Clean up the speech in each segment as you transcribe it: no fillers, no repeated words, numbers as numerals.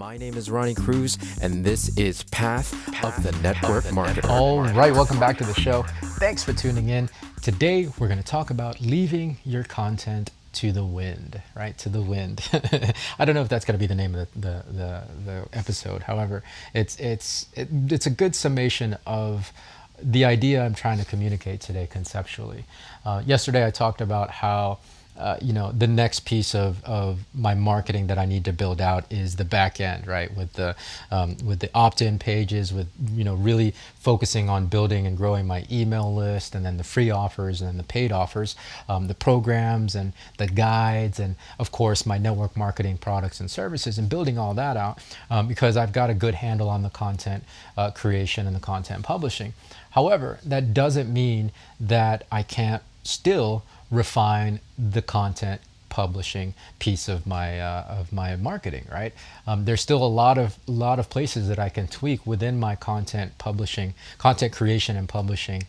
My name is Ronnie Cruz, and this is Path of the Network Marketer. All right, welcome back to the show. Thanks for tuning in. Today, we're going to talk about leaving your content to the wind, right? To the wind. I don't know if that's going to be the name of the episode. However, it's a good summation of the idea I'm trying to communicate today conceptually. Yesterday, I talked about how the next piece of my marketing that I need to build out is the back end, right? With the opt-in pages, with really focusing on building and growing my email list, and then the free offers and then the paid offers, the programs and the guides, and of course my network marketing products and services, and building all that out because I've got a good handle on the content creation and the content publishing. However, that doesn't mean that I can't still refine the content publishing piece of my marketing, right? There's still a lot of places that I can tweak within my content creation and publishing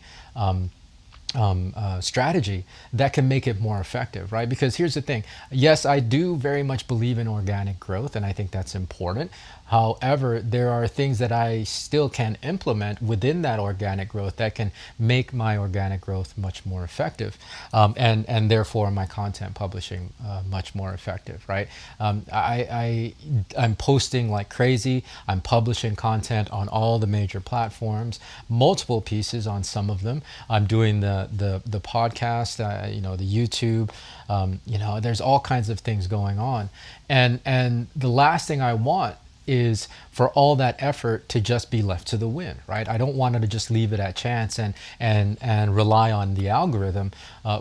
strategy that can make it more effective, right? Because here's the thing. Yes, I do very much believe in organic growth, and I think that's important. However, there are things that I still can implement within that organic growth that can make my organic growth much more effective, and therefore my content publishing much more effective, right? I'm posting like crazy. I'm publishing content on all the major platforms, multiple pieces on some of them. I'm doing the podcast, the YouTube. There's all kinds of things going on, and the last thing I want is for all that effort to just be left to the wind, right? I don't want to just leave it at chance and rely on the algorithm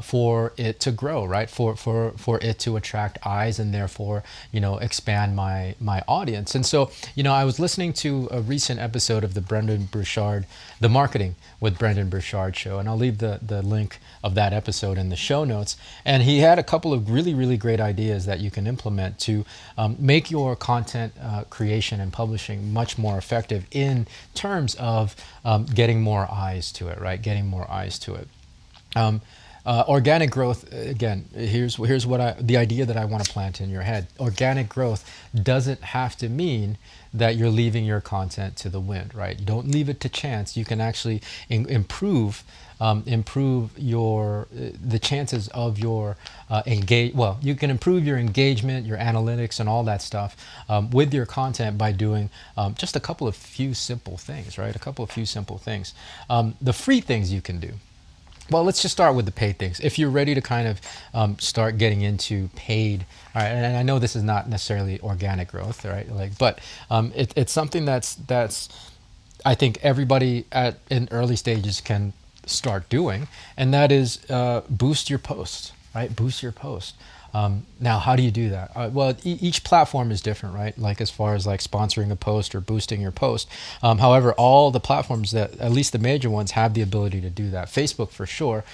for it to grow, right? For it to attract eyes and therefore expand my audience. And so I was listening to a recent episode of the Brendon Burchard, the Marketing with Brendon Burchard show, and I'll leave the link of that episode in the show notes. And he had a couple of really, really great ideas that you can implement to make your content creation and publishing much more effective in terms of getting more eyes to it, right? Getting more eyes to it. Organic growth, again, here's the idea that I want to plant in your head. Organic growth doesn't have to mean that you're leaving your content to the wind, right? Don't leave it to chance. You can actually improve the chances of your you can improve your engagement, your analytics, and all that stuff with your content by doing just a couple of few simple things, right? A couple of few simple things. The free things you can do. Well, let's just start with the paid things. If you're ready to kind of start getting into paid, all right, and I know this is not necessarily organic growth, right? But it's something that's I think everybody in early stages can start doing, and that is boost your posts, right? Boost your post. Now, how do you do that? Well, each platform is different, right? Like as far as like sponsoring a post or boosting your post. However, all the platforms that, at least the major ones, have the ability to do that. Facebook for sure.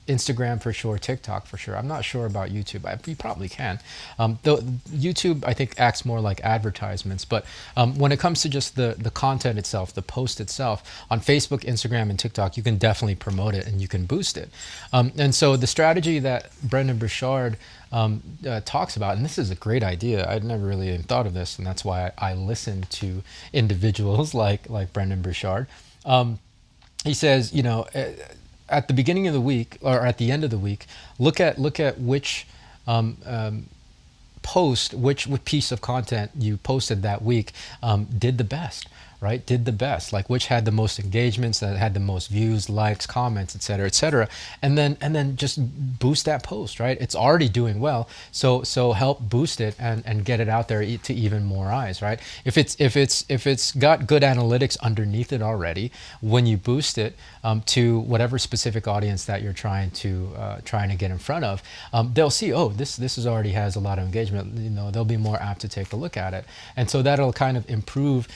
Instagram for sure, TikTok for sure. I'm not sure about YouTube. You probably can. Though YouTube, I think, acts more like advertisements. But when it comes to just the content itself, the post itself, on Facebook, Instagram, and TikTok, you can definitely promote it and you can boost it. And so the strategy that Brendon Burchard talks about, and this is a great idea. I'd never really even thought of this, and that's why I listened to individuals like Brendon Burchard. He says, at the beginning of the week or at the end of the week, look at which post, which piece of content you posted that week did the best, right? Did the best, like which had the most engagements, that had the most views, likes, comments, et cetera, and then just boost that post, right? It's already doing well, so help boost it and get it out there to even more eyes, right? If it's got good analytics underneath it already, when you boost it to whatever specific audience that you're trying to get in front of, they'll see, oh, this already has a lot of engagement. They'll be more apt to take a look at it, and so that'll kind of improve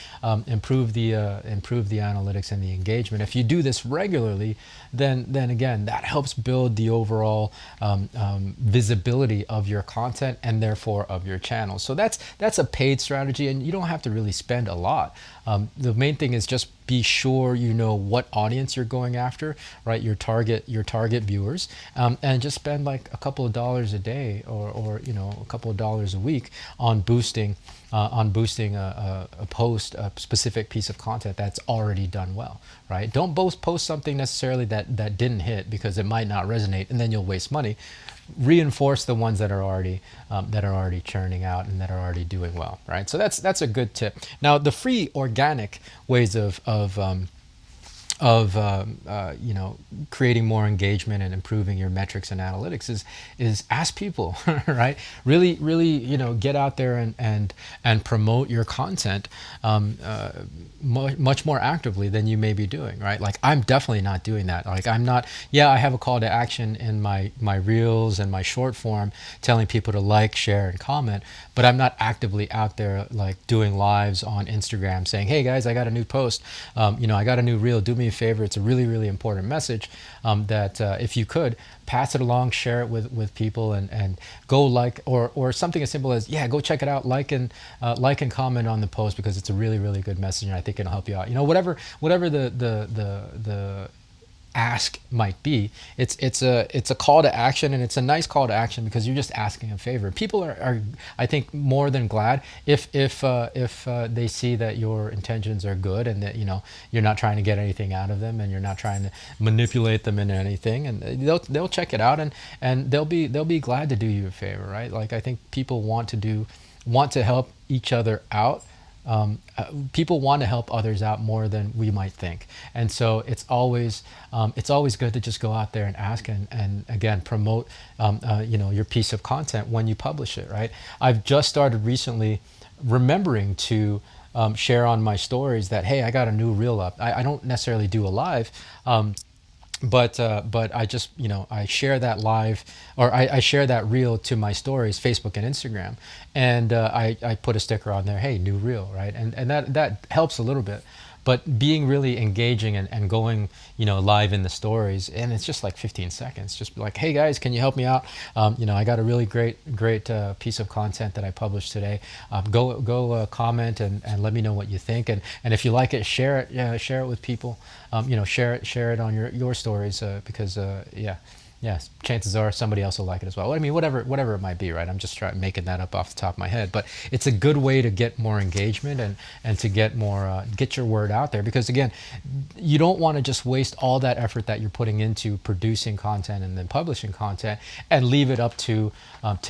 the analytics and the engagement. If you do this regularly, then again, that helps build the overall visibility of your content and therefore of your channel. So that's a paid strategy, and you don't have to really spend a lot. The main thing is just be sure you know what audience you're going after, right? Your target viewers, and just spend like a couple of dollars a day or a couple of dollars a week on boosting on boosting a post, a specific piece of content that's already done well, right? Don't post something necessarily that didn't hit because it might not resonate, and then you'll waste money. Reinforce the ones that are already churning out and that are already doing well, right? So that's a good tip. Now, the free organic ways of creating more engagement and improving your metrics and analytics is ask people, right? Really get out there and promote your content much more actively than you may be doing, right? Like, I'm definitely not doing that. Like, I'm not. Yeah, I have a call to action in my reels and my short form telling people to like, share, and comment, but I'm not actively out there like doing lives on Instagram saying, hey guys, I got a new post, I got a new reel, do me a favor. It's a really important message that if you could pass it along, share it with people, and go like, or something as simple as, yeah, go check it out, like and comment on the post, because it's a really good message, and I think it'll help you out. Whatever the ask might be, it's a call to action, and it's a nice call to action because you're just asking a favor. People are I think more than glad if they see that your intentions are good, and that you're not trying to get anything out of them, and you're not trying to manipulate them into anything, and they'll check it out, and they'll be glad to do you a favor, right? Like, I think people want to help each other out. People want to help others out more than we might think, and so it's always good to just go out there and ask, and again, promote your piece of content when you publish it, right? I've just started recently remembering to share on my stories that, hey, I got a new reel up. I don't necessarily do a live, but I just I share that live, or I share that reel to my stories, Facebook and Instagram, and I put a sticker on there, hey, new reel, right? And that helps a little bit. But being really engaging and going live in the stories, and it's just like 15 seconds, just like, hey guys, can you help me out? I got a really great piece of content that I published today. Go comment and let me know what you think, and if you like it, share it. Yeah, share it with people. Share it on your stories, because yes, chances are somebody else will like it as well. I mean, whatever it might be, right? I'm just making that up off the top of my head, but it's a good way to get more engagement and to get more get your word out there, because again, you don't want to just waste all that effort that you're putting into producing content and then publishing content and leave it up to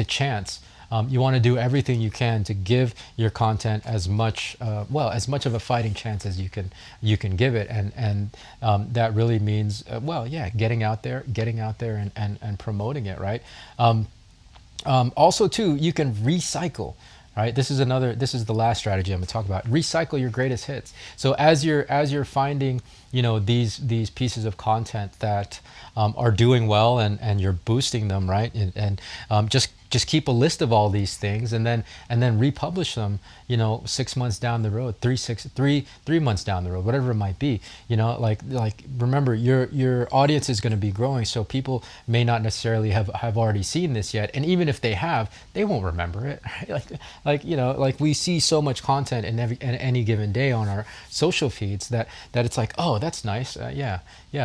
chance. You want to do everything you can to give your content as much of a fighting chance as you can give it, and that really means getting out there and promoting it, right? Also too, you can recycle. Right. This is the last strategy I'm going to talk about. Recycle your greatest hits. So as you're finding these pieces of content that are doing well, and you're boosting them, right, and just keep a list of all these things, and then republish them 6 months down the road, 3 months down the road, whatever it might be. Like remember, your audience is going to be growing, so people may not necessarily have already seen this yet, and even if they have, they won't remember it. Right? Like we see so much content in any given day on our social feeds that it's like, oh, that's nice. Yeah,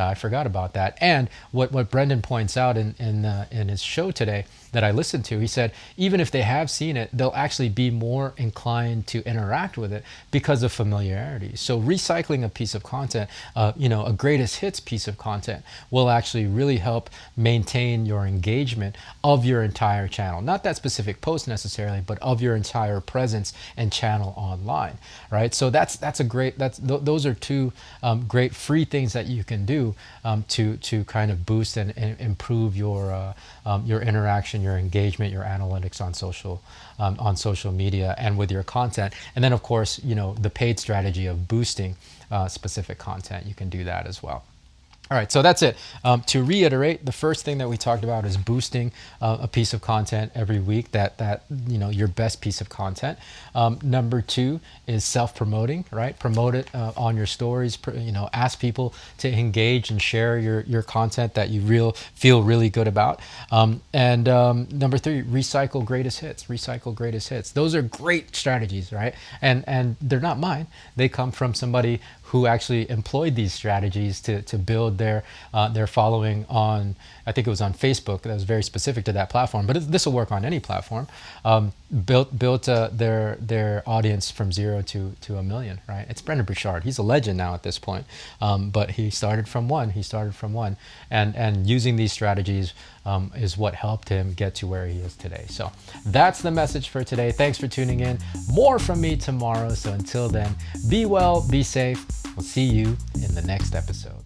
I forgot about that. And what Brendon points out in his show today that I listened to, he said, even if they have seen it, they'll actually be more inclined to interact with it because of familiarity. So recycling a piece of content, a greatest hits piece of content, will actually really help maintain your engagement of your entire channel. Not that specific post necessarily, but of your entire presence and channel online, right? So those are two great free things that you can do to kind of boost and improve your interaction, your engagement, your analytics on social media and with your content. And then of course, the paid strategy of boosting specific content, you can do that as well. All right, so that's it. To reiterate, the first thing that we talked about is boosting a piece of content every week, that your best piece of content. Number 2 is self-promoting, right? Promote it on your stories. Ask people to engage and share your content that you feel really good about. And number 3, recycle greatest hits. Recycle greatest hits. Those are great strategies, right? And they're not mine. They come from somebody who actually employed these strategies to build build their following on, I think it was on Facebook, that was very specific to that platform, but this will work on any platform. Built their audience from 0 to 1 million, right? It's Brendon Burchard. He's a legend now at this point, but he started from one. And using these strategies is what helped him get to where he is today. So that's the message for today. Thanks for tuning in. More from me tomorrow. So until then, be well, be safe. We'll see you in the next episode.